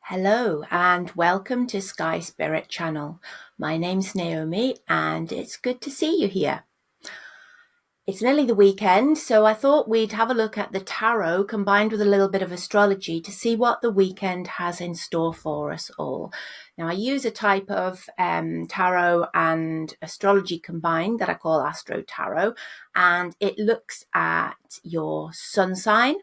Hello and welcome to Sky Spirit Channel. My name's Naomi and it's good to see you here. It's nearly the weekend, so I thought we'd have a look at the tarot combined with a little bit of astrology to see what the weekend has in store for us all. Now, I use a type of tarot and astrology combined that I call ASTRO-TAROT, and it looks at your sun sign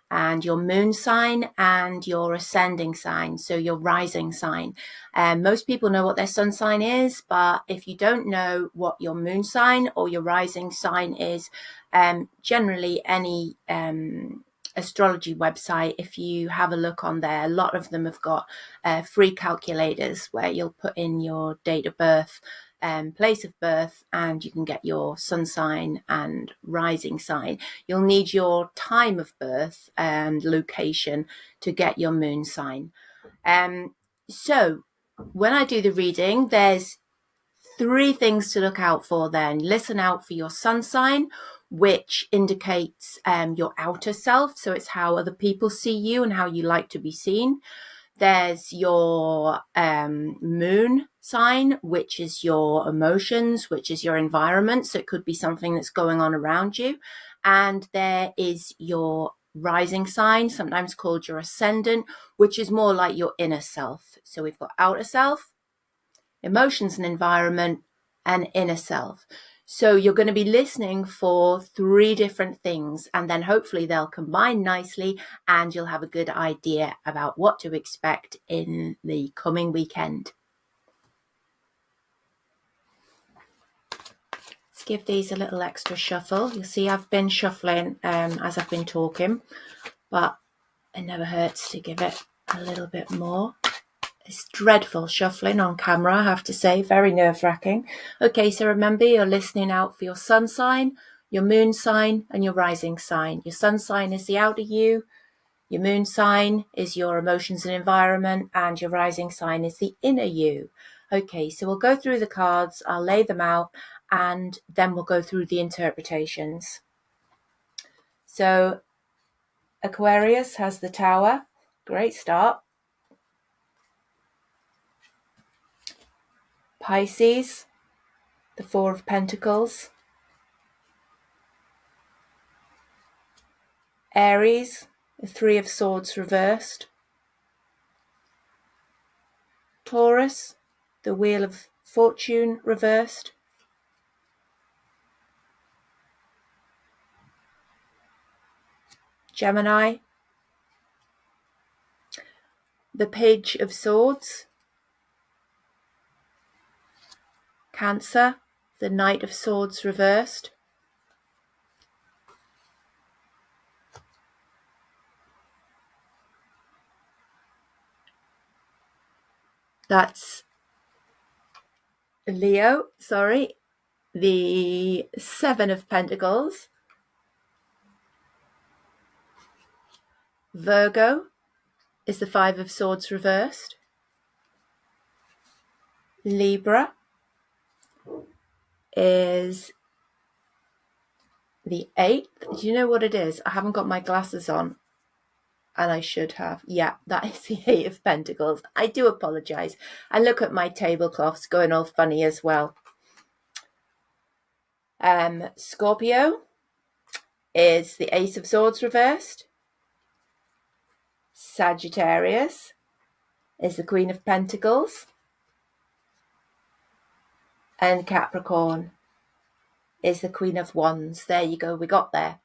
and your moon sign and your ascending sign, so your rising sign. Most people know what their sun sign is, but if you don't know what your moon sign or your rising sign is, generally any astrology website, if you have a look on there, a lot of them have got free calculators where you'll put in your date of birth, place of birth, and you can get your sun sign and rising sign. You'll need your time of birth and location to get your moon sign. So when I do the reading, there's 3 things to look out for then. Listen out for your sun sign, which indicates your outer self. So it's how other people see you and how you like to be seen. There's your moon sign, which is your emotions, which is your environment. So it could be something that's going on around you. And there is your rising sign, sometimes called your ascendant, which is more like your inner self. So we've got outer self, emotions and environment, and inner self. So you're going to be listening for 3 different things, and then hopefully they'll combine nicely and you'll have a good idea about what to expect in the coming weekend. Let's give these a little extra shuffle. You'll see I've been shuffling as I've been talking, but it never hurts to give it a little bit more. It's dreadful shuffling on camera, I have to say, very nerve-wracking. Okay, so remember you're listening out for your sun sign, your moon sign, and your rising sign. Your sun sign is the outer you, your moon sign is your emotions and environment, and your rising sign is the inner you. Okay, so we'll go through the cards, I'll lay them out, and then we'll go through the interpretations. So Aquarius has the Tower, great start. Pisces, the 4 of Pentacles. Aries, the 3 of Swords reversed. Taurus, the Wheel of Fortune reversed. Gemini, the Page of Swords. Cancer, the Knight of Swords reversed. That's Leo, the 7 of Pentacles. Virgo is the 5 of Swords reversed. Libra is the 8th. Do you know what it is? I haven't got my glasses on. And I should have. Yeah, that is the 8 of Pentacles. I do apologise. I look at my tablecloths going all funny as well. Scorpio is the Ace of Swords reversed. Sagittarius is the Queen of Pentacles. And Capricorn is the Queen of Wands. There you go, we got there.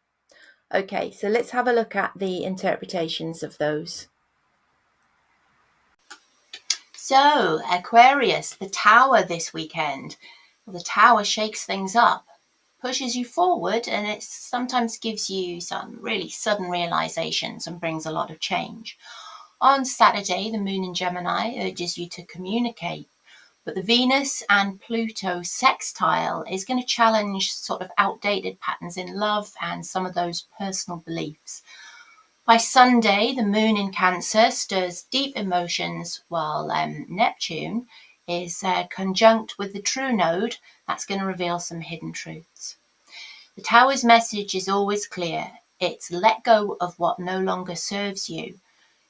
Okay, so let's have a look at the interpretations of those. So, Aquarius, the Tower this weekend. Well, the Tower shakes things up, pushes you forward, and it sometimes gives you some really sudden realizations and brings a lot of change. On Saturday, the Moon in Gemini urges you to communicate, but the Venus and Pluto sextile is going to challenge sort of outdated patterns in love and some of those personal beliefs. By Sunday, the Moon in Cancer stirs deep emotions, while Neptune is conjunct with the True Node. That's going to reveal some hidden truths. The Tower's message is always clear. It's let go of what no longer serves you.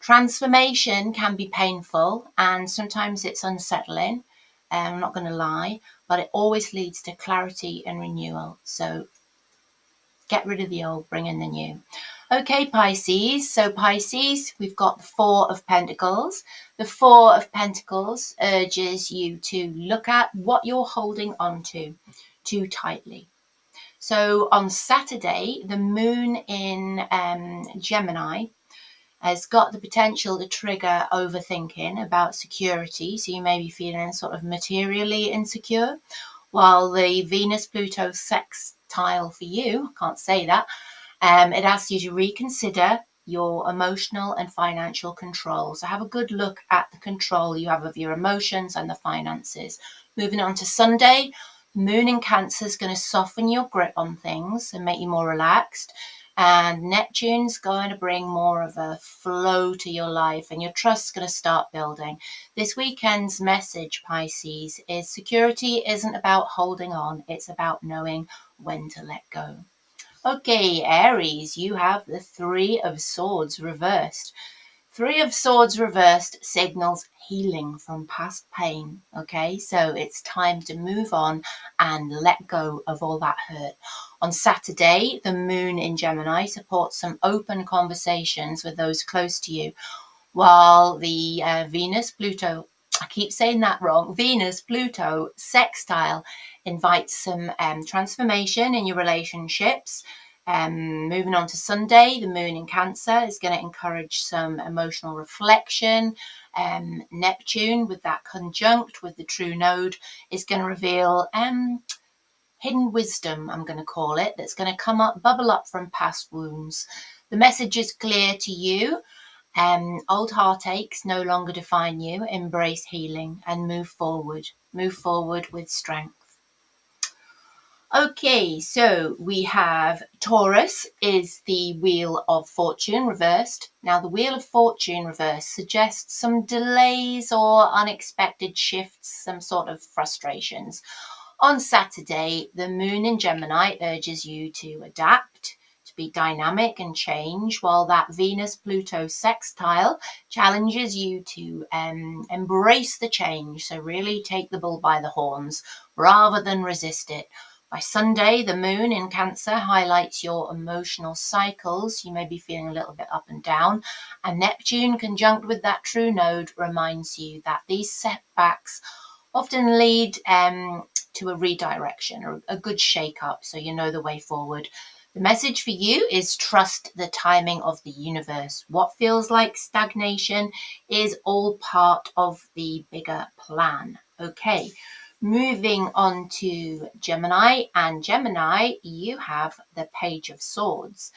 Transformation can be painful and sometimes it's unsettling. I'm not going to lie, but it always leads to clarity and renewal. So get rid of the old, bring in the new. Okay, Pisces. So Pisces, we've got the Four of Pentacles. The Four of Pentacles urges you to look at what you're holding on to too tightly. So on Saturday, the moon in Gemini has got the potential to trigger overthinking about security. So you may be feeling sort of materially insecure, while the Venus-Pluto sextile for you, I can't say that, it asks you to reconsider your emotional and financial control. So have a good look at the control you have of your emotions and the finances. Moving on to Sunday, moon in Cancer is going to soften your grip on things and make you more relaxed. And Neptune's going to bring more of a flow to your life and your trust's going to start building. This weekend's message, Pisces, is security isn't about holding on. It's about knowing when to let go. Okay, Aries, you have the Three of Swords reversed. Three of Swords reversed signals healing from past pain. Okay, so it's time to move on and let go of all that hurt. On Saturday, the moon in Gemini supports some open conversations with those close to you, while the Venus-Pluto, I keep saying that wrong, Venus-Pluto sextile invites some transformation in your relationships. Moving on to Sunday, the moon in Cancer is going to encourage some emotional reflection. Neptune, with that conjunct with the true node, is going to reveal hidden wisdom, I'm going to call it, that's going to come up, bubble up from past wounds. The message is clear to you. Old heartaches no longer define you. Embrace healing and move forward. Move forward with strength. Okay, so we have Taurus is the Wheel of Fortune reversed. Now, the Wheel of Fortune reversed suggests some delays or unexpected shifts, some sort of frustrations. On Saturday, the moon in Gemini urges you to adapt, to be dynamic and change, while that Venus-Pluto sextile challenges you to embrace the change. So really take the bull by the horns rather than resist it. By Sunday, the moon in Cancer highlights your emotional cycles. You may be feeling a little bit up and down. And Neptune, conjunct with that true node, reminds you that these setbacks often lead to a redirection or a good shake-up, so you know the way forward. The message for you is trust the timing of the universe. What feels like stagnation is all part of the bigger plan. Okay. Moving on to Gemini, and Gemini, you have the Page of Swords.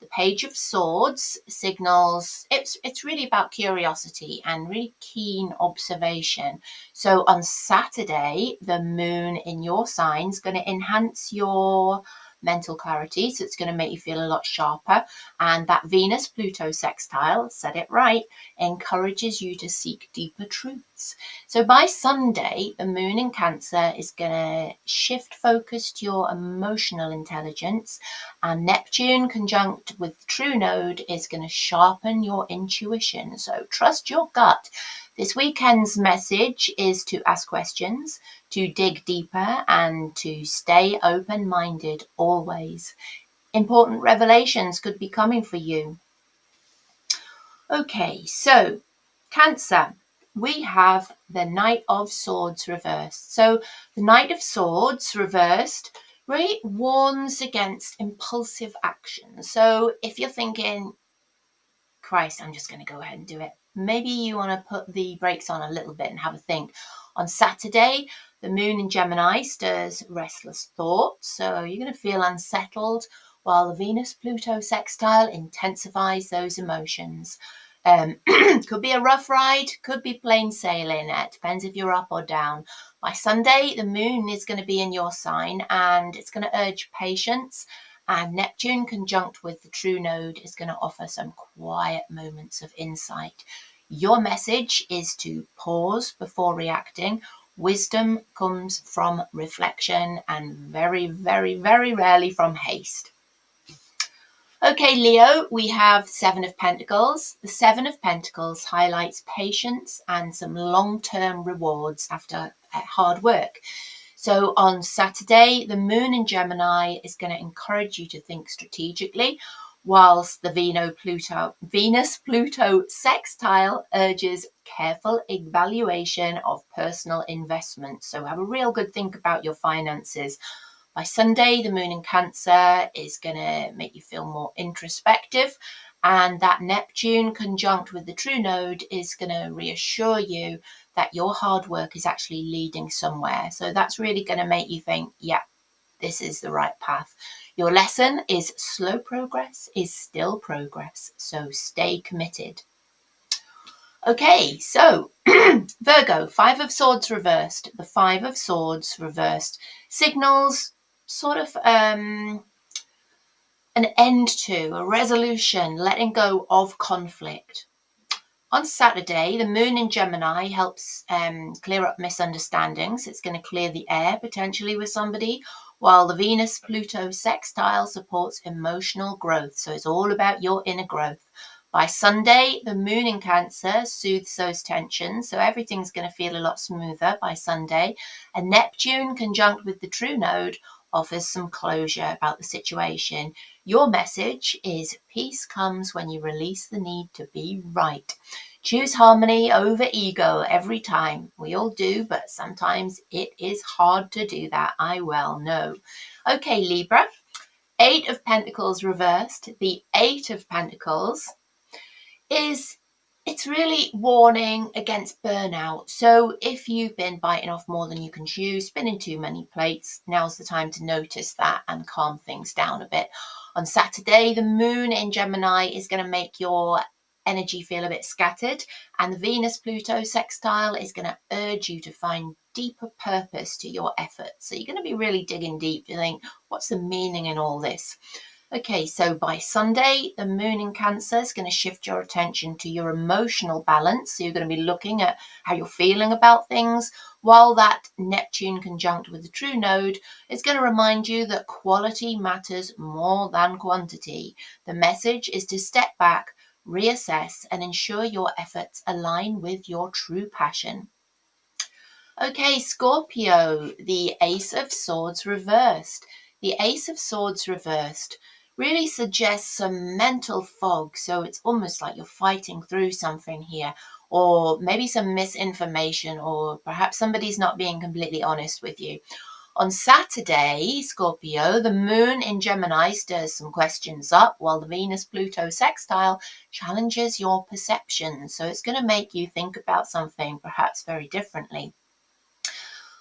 The Page of Swords signals, it's really about curiosity and really keen observation. So on Saturday, the moon in your sign is going to enhance your mental clarity. So it's going to make you feel a lot sharper. And that Venus-Pluto sextile, said it right, encourages you to seek deeper truths. So by Sunday, the moon in Cancer is going to shift focus to your emotional intelligence, and Neptune conjunct with true node is going to sharpen your intuition. So trust your gut. This weekend's message is to ask questions, to dig deeper, and to stay open-minded always. Important revelations could be coming for you. Okay, so Cancer, we have the Knight of Swords reversed. So the Knight of Swords reversed really warns against impulsive action. So if you're thinking, Christ, I'm just going to go ahead and do it, maybe you want to put the brakes on a little bit and have a think. On Saturday, the moon in Gemini stirs restless thoughts, so you're going to feel unsettled, while the Venus-Pluto sextile intensifies those emotions. Could be a rough ride, could be plain sailing. It depends if you're up or down. By Sunday, the moon is going to be in your sign and it's going to urge patience. And Neptune conjunct with the true node is going to offer some quiet moments of insight. Your message is to pause before reacting. Wisdom comes from reflection and very, very, very rarely from haste. Okay, Leo, we have Seven of Pentacles. The Seven of Pentacles highlights patience and some long-term rewards after hard work. So on Saturday, the moon in Gemini is going to encourage you to think strategically, whilst the Venus-Pluto sextile urges careful evaluation of personal investments. So have a real good think about your finances. By Sunday, the moon in Cancer is going to make you feel more introspective, and that Neptune conjunct with the true node is going to reassure you that your hard work is actually leading somewhere. So that's really going to make you think, yeah, this is the right path. Your lesson is slow progress is still progress, so stay committed. Okay, so Virgo, Five of Swords reversed. The Five of Swords reversed signals sort of an end to, a resolution, letting go of conflict. On Saturday, the moon in Gemini helps clear up misunderstandings. It's going to clear the air potentially with somebody, while the Venus-Pluto sextile supports emotional growth. So it's all about your inner growth. By Sunday, the moon in Cancer soothes those tensions. So everything's going to feel a lot smoother by Sunday. And Neptune conjunct with the true node offers some closure about the situation. Your message is peace comes when you release the need to be right. Choose harmony over ego every time. We all do, but sometimes it is hard to do that. I well know. Okay, Libra. Eight of Pentacles reversed. The Eight of Pentacles it's really warning against burnout. So if you've been biting off more than you can chew, spinning too many plates, now's the time to notice that and calm things down a bit. On Saturday, the moon in Gemini is going to make your energy feel a bit scattered, and the Venus-Pluto sextile is going to urge you to find deeper purpose to your efforts. So you're going to be really digging deep to think, what's the meaning in all this? Okay, so by Sunday, the moon in Cancer is going to shift your attention to your emotional balance. So you're going to be looking at how you're feeling about things, while that Neptune conjunct with the true node is going to remind you that quality matters more than quantity. The message is to step back, reassess, and ensure your efforts align with your true passion. Okay, Scorpio, the Ace of Swords reversed. The Ace of Swords reversed really suggests some mental fog. So it's almost like you're fighting through something here, or maybe some misinformation, or perhaps somebody's not being completely honest with you. On Saturday, Scorpio, the moon in Gemini stirs some questions up, while the Venus-Pluto sextile challenges your perceptions. So it's going to make you think about something perhaps very differently.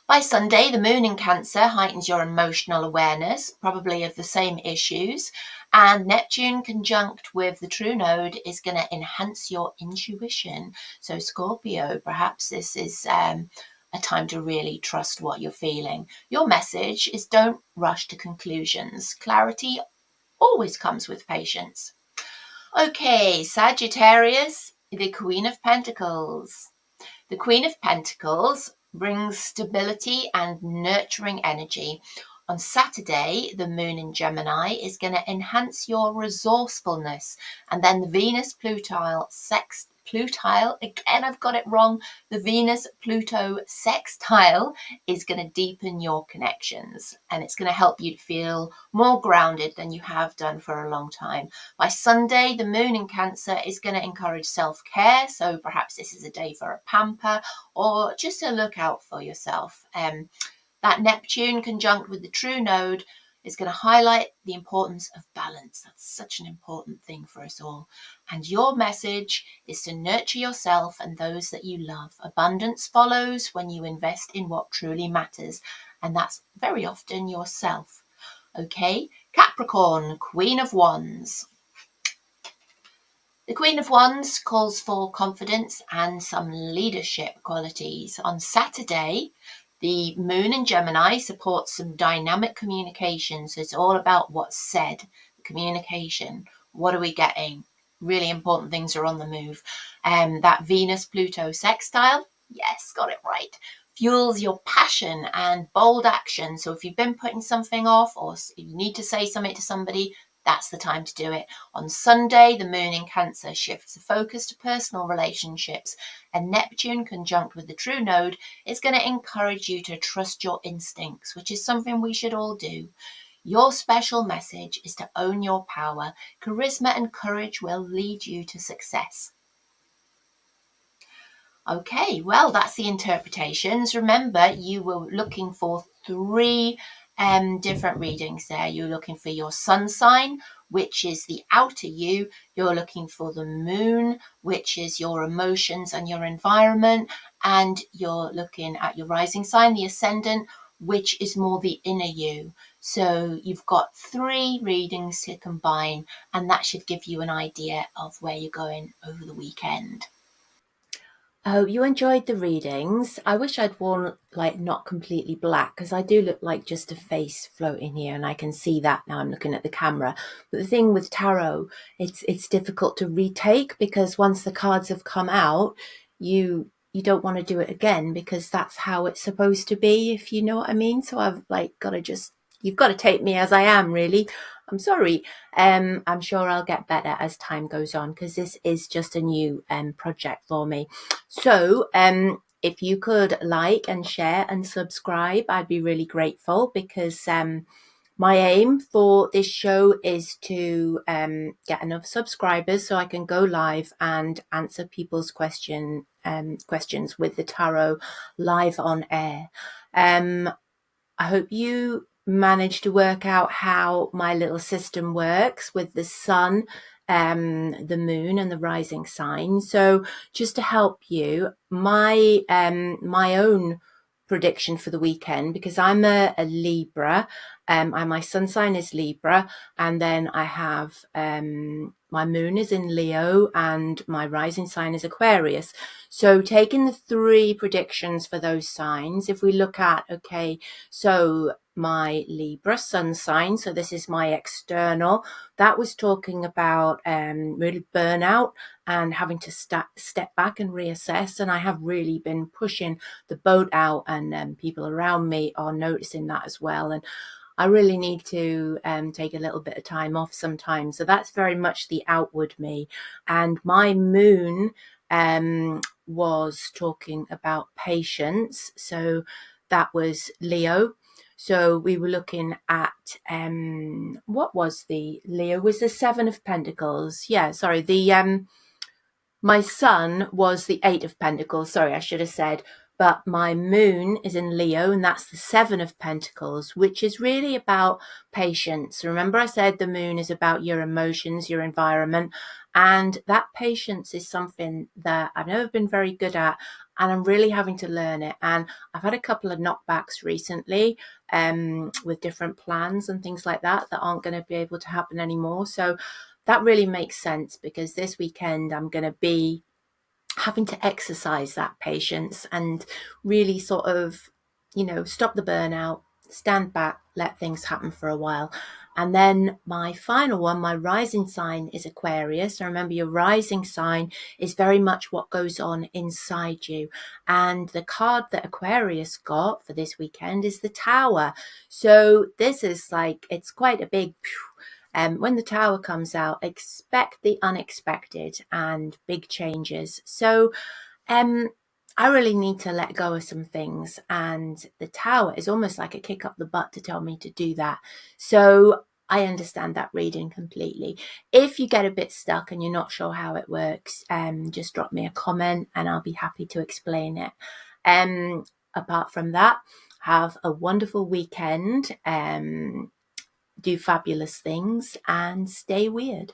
By Sunday, the moon in Cancer heightens your emotional awareness, probably of the same issues, and Neptune conjunct with the true node is going to enhance your intuition. So Scorpio, perhaps this is a time to really trust what you're feeling. Your message is don't rush to conclusions. Clarity always comes with patience. Okay, Sagittarius, the Queen of Pentacles. The Queen of Pentacles brings stability and nurturing energy. On Saturday, the moon in Gemini is going to enhance your resourcefulness. And then the Venus-Pluto again, I've got it wrong. The Venus-Pluto sextile is going to deepen your connections, and it's going to help you to feel more grounded than you have done for a long time. By Sunday, the moon in Cancer is going to encourage self-care. So perhaps this is a day for a pamper or just a look out for yourself. That Neptune conjunct with the true node is going to highlight the importance of balance. That's such an important thing for us all. And your message is to nurture yourself and those that you love. Abundance follows when you invest in what truly matters, and that's very often yourself. Okay, Capricorn, Queen of Wands. The Queen of Wands calls for confidence and some leadership qualities. On Saturday, the moon in Gemini supports some dynamic communication. So it's all about what's said, communication. What are we getting? Really important things are on the move. That Venus-Pluto sextile, yes, got it right, fuels your passion and bold action. So if you've been putting something off, or you need to say something to somebody, that's the time to do it. On Sunday, the moon in Cancer shifts the focus to personal relationships, and Neptune conjunct with the true node is going to encourage you to trust your instincts, which is something we should all do. Your special message is to own your power. Charisma and courage will lead you to success. Okay, well, that's the interpretations. Remember, you were looking for three different readings there. You're looking for your sun sign, which is the outer you. You're looking for the moon, which is your emotions and your environment. And you're looking at your rising sign, the ascendant, which is more the inner you. So you've got three readings to combine, and that should give you an idea of where you're going over the weekend. I hope you enjoyed the readings. I wish I'd worn like not completely black, because I do look like just a face floating here, and I can see that now I'm looking at the camera. But the thing with tarot, it's difficult to retake, because once the cards have come out, you don't want to do it again, because that's how it's supposed to be, if you know what I mean. So I've like got to just, you've got to take me as I am, really. I'm sorry. I'm sure I'll get better as time goes on, because this is just a new project for me. So if you could like and share and subscribe, I'd be really grateful, because my aim for this show is to get enough subscribers so I can go live and answer people's questions with the tarot live on air. I hope you managed to work out how my little system works with the sun, the moon, and the rising sign. So just to help you, my own prediction for the weekend, because I'm a Libra, and my sun sign is Libra, and then I have my moon is in Leo and my rising sign is Aquarius. So taking the three predictions for those signs, if we look at, okay, so my Libra sun sign, so this is my external, that was talking about really burnout and having to step back and reassess. And I have really been pushing the boat out, and people around me are noticing that as well. And I really need to take a little bit of time off sometimes. So that's very much the outward me. And my moon was talking about patience. So that was Leo. So we were looking at what was the Leo was the Seven of Pentacles. Yeah, sorry. The my sun was the Eight of Pentacles. Sorry, I should have said. But my moon is in Leo, and that's the Seven of Pentacles, which is really about patience. Remember, I said the moon is about your emotions, your environment, and that patience is something that I've never been very good at, and I'm really having to learn it. And I've had a couple of knockbacks recently with different plans and things like that aren't going to be able to happen anymore. So that really makes sense, because this weekend I'm going to be having to exercise that patience and really sort of, stop the burnout, stand back, let things happen for a while. And then my final one, my rising sign is Aquarius. And remember, your rising sign is very much what goes on inside you. And the card that Aquarius got for this weekend is the Tower. So this is like, it's quite a big... when the Tower comes out, expect the unexpected and big changes. So I really need to let go of some things, and the Tower is almost like a kick up the butt to tell me to do that. So I understand that reading completely. If you get a bit stuck and you're not sure how it works, just drop me a comment and I'll be happy to explain it. Apart from that, have a wonderful weekend. Do fabulous things and stay weird.